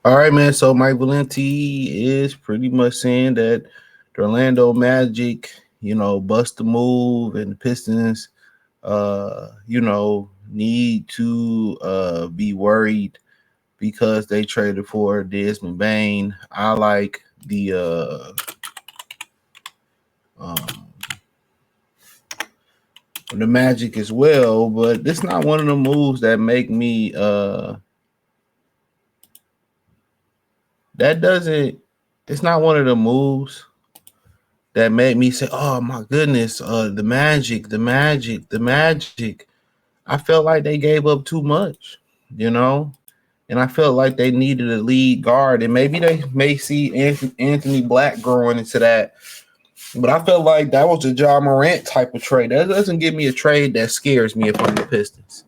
All right, man. So Mike Valenti is pretty much saying that the Orlando Magic, bust the move, and the Pistons, need to be worried because they traded for Desmond Bain. I like um, the Magic as well, but it's not one of the moves that make me that doesn't. It's not one of the moves that made me say, "Oh my goodness, the Magic, the Magic, the Magic." I felt like they gave up too much, you know, and I felt like they needed a lead guard, and maybe they may see Anthony Black growing into that. But I felt like that was a John Morant type of trade. That doesn't give me a trade that scares me if I'm the Pistons.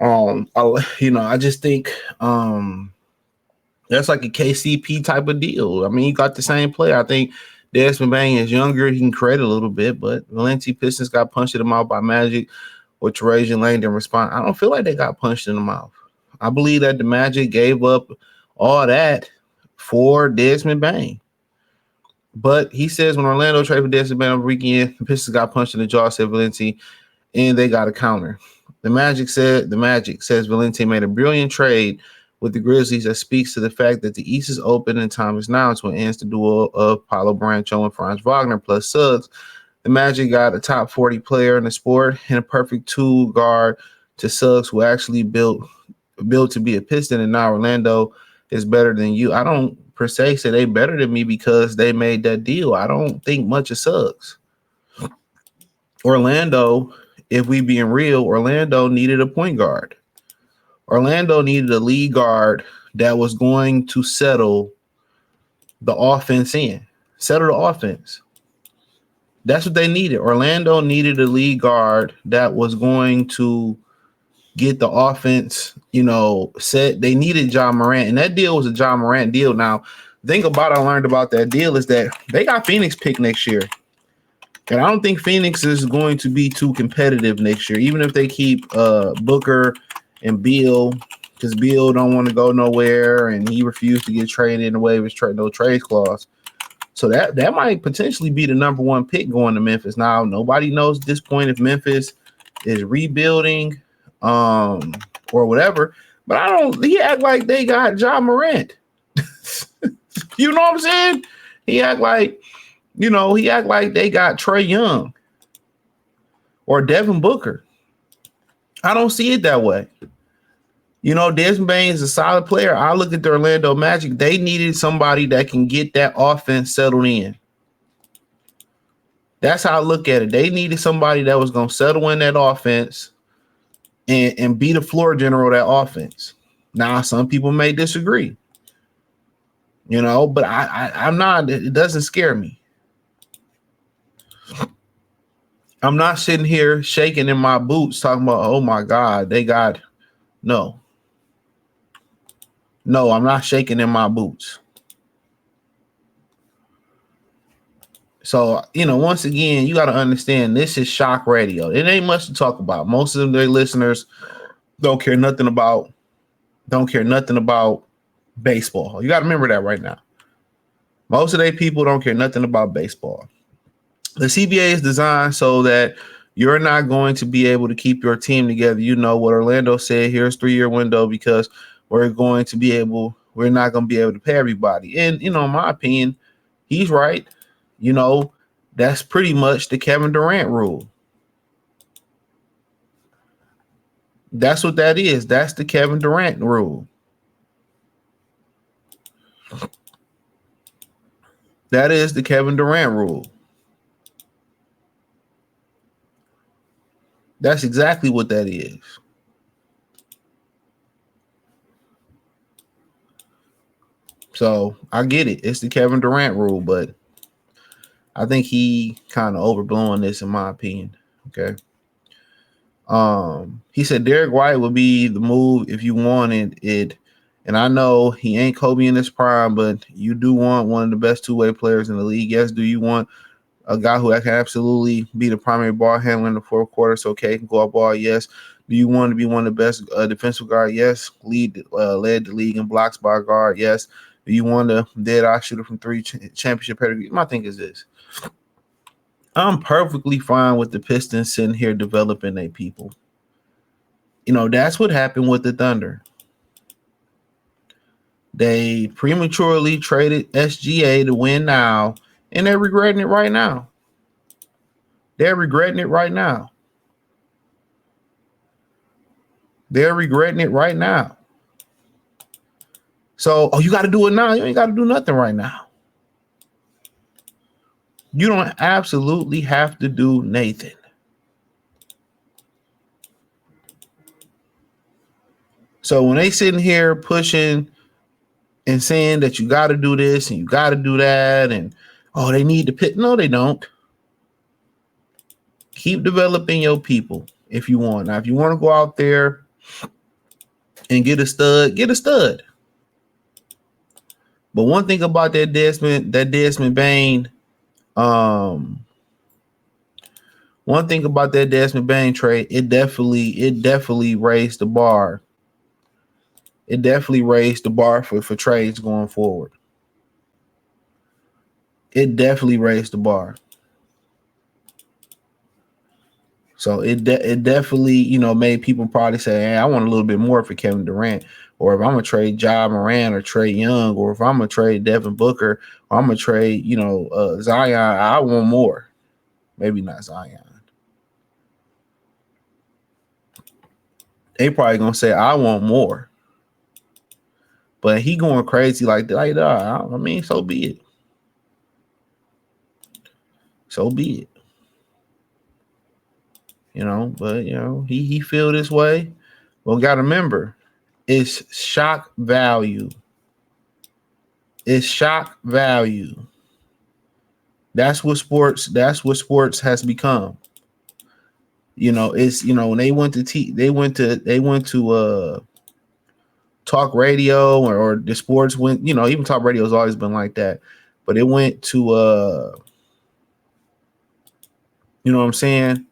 I just think that's like a KCP type of deal. I mean, you got the same player. I think Desmond Bain is younger. He can create a little bit, but Valenti Pistons got punched in the mouth by Magic with Trajan Langdon respond. I don't feel like they got punched in the mouth. I believe that the Magic gave up all that for Desmond Bain. But he says when Orlando traded for Desmond Bain over the weekend, the Pistons got punched in the jaw, said Valenti, and they got a counter. The Magic says Valenti made a brilliant trade with the Grizzlies that speaks to the fact that the East is open and time is now to ends the duo of Paulo Brancho and Franz Wagner plus Suggs. The Magic got a top 40 player in the sport and a perfect two guard to Suggs, who actually built to be a Piston, and now Orlando is better than you. I don't per se say they better than me because they made that deal. I don't think much of Suggs. Orlando, if we being real, Orlando needed a point guard. Orlando needed a lead guard that was going to settle the offense settle the offense. That's what they needed. Orlando needed a lead guard that was going to get the offense, set. They needed John Morant, and that deal was a John Morant deal. Now, the thing about I learned about that deal is that they got Phoenix picked next year. And I don't think Phoenix is going to be too competitive next year, even if they keep Booker and Beal, because Beal don't want to go nowhere, and he refused to get traded in the way of his no trade clause. So that might potentially be the number one pick going to Memphis. Now, nobody knows at this point if Memphis is rebuilding or whatever, but he act like they got John Morant. You know what I'm saying? He act like they got Trae Young or Devin Booker. I don't see it that way. Desmond Bain is a solid player. I look at the Orlando Magic. They needed somebody that can get that offense settled in. That's how I look at it. They needed somebody that was going to settle in that offense and be the floor general of that offense. Now, some people may disagree, but I'm not. It doesn't scare me. I'm not sitting here shaking in my boots talking about, oh my God, they got no. No, I'm not shaking in my boots. So, once again, you got to understand this is shock radio. It ain't much to talk about. Most of their listeners don't care nothing about baseball. You got to remember that right now. Most of their people don't care nothing about baseball. The CBA is designed so that you're not going to be able to keep your team together. You know what Orlando said, here's 3-year window because we're not going to be able to pay everybody. And, in my opinion, he's right. That's pretty much the Kevin Durant rule. That's what that is. That's the Kevin Durant rule. That is the Kevin Durant rule. That's exactly what that is. So I get it. It's the Kevin Durant rule, but I think he kind of overblowing this in my opinion. Okay. He said Derek White would be the move if you wanted it. And I know he ain't Kobe in his prime, but you do want one of the best two-way players in the league. Yes, do you want a guy who can absolutely be the primary ball handler in the fourth quarter so K can go up ball? Yes. Do you want to be one of the best defensive guard? Yes. Led the league in blocks by guard? Yes. Do you want a dead eye shooter from three championship pedigree? My thing is this. I'm perfectly fine with the Pistons sitting here developing their people. You know, that's what happened with the Thunder. They prematurely traded SGA to win now, and they're regretting it right now. They're regretting it right now. They're regretting it right now. So, you got to do it now. You ain't got to do nothing right now. You don't absolutely have to do Nathan. So when they sitting here pushing and saying that you got to do this and you got to do that, and they need to pick. No, they don't. Keep developing your people if you want. Now, if you want to go out there and get a stud, get a stud. But one thing about that Desmond Bane, one thing about that Desmond Bane trade, it definitely raised the bar. It definitely raised the bar for trades going forward. It definitely raised the bar. So it definitely, made people probably say, hey, I want a little bit more for Kevin Durant. Or if I'm going to trade Ja Morant or Trae Young, or if I'm going to trade Devin Booker, or I'm going to trade, Zion, I want more. Maybe not Zion. They probably going to say, I want more. But he going crazy like that. I mean, so be it. So be it. But, he feel this way. Well, got to remember, it's shock value. It's shock value. That's what sports has become. It's when they went to talk radio or the sports went, even talk radio has always been like that. But it went to you know what I'm saying?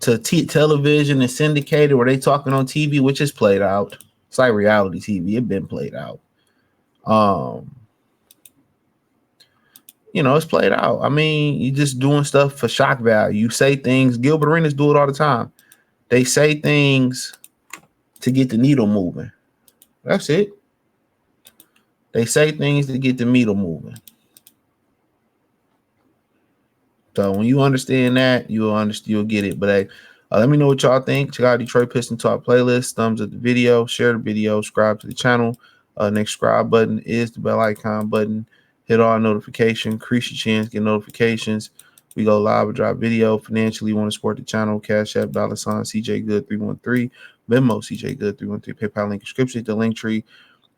To television and syndicated where they talking on TV, which is played out. It's like reality TV. It's been played out. It's played out. I mean, you just doing stuff for shock value. You say things. Gilbert Arenas do it all the time. They say things to get the needle moving. That's it. They say things to get the needle moving. So when you understand that, you'll get it. But hey, let me know what y'all think. Check out Detroit Pistons Talk playlist. Thumbs up the video, share the video, subscribe to the channel. Next subscribe button is the bell icon button. Hit all notification, increase your chance, get notifications. We go live or drop video. Financially, you want to support the channel, Cash App, $ CJ Good 313, Venmo CJ Good 313, PayPal link description, the link tree.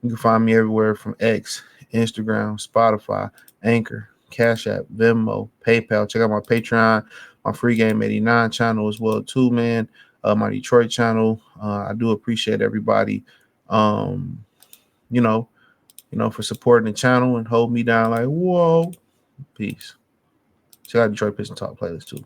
You can find me everywhere from X, Instagram, Spotify, Anchor, Cash App, Venmo, PayPal. Check out my Patreon, my Free Game 89 channel as well too, man. My Detroit channel. I do appreciate everybody, for supporting the channel and holding me down like, whoa. Peace. Check out Detroit Pistons Talk playlist too.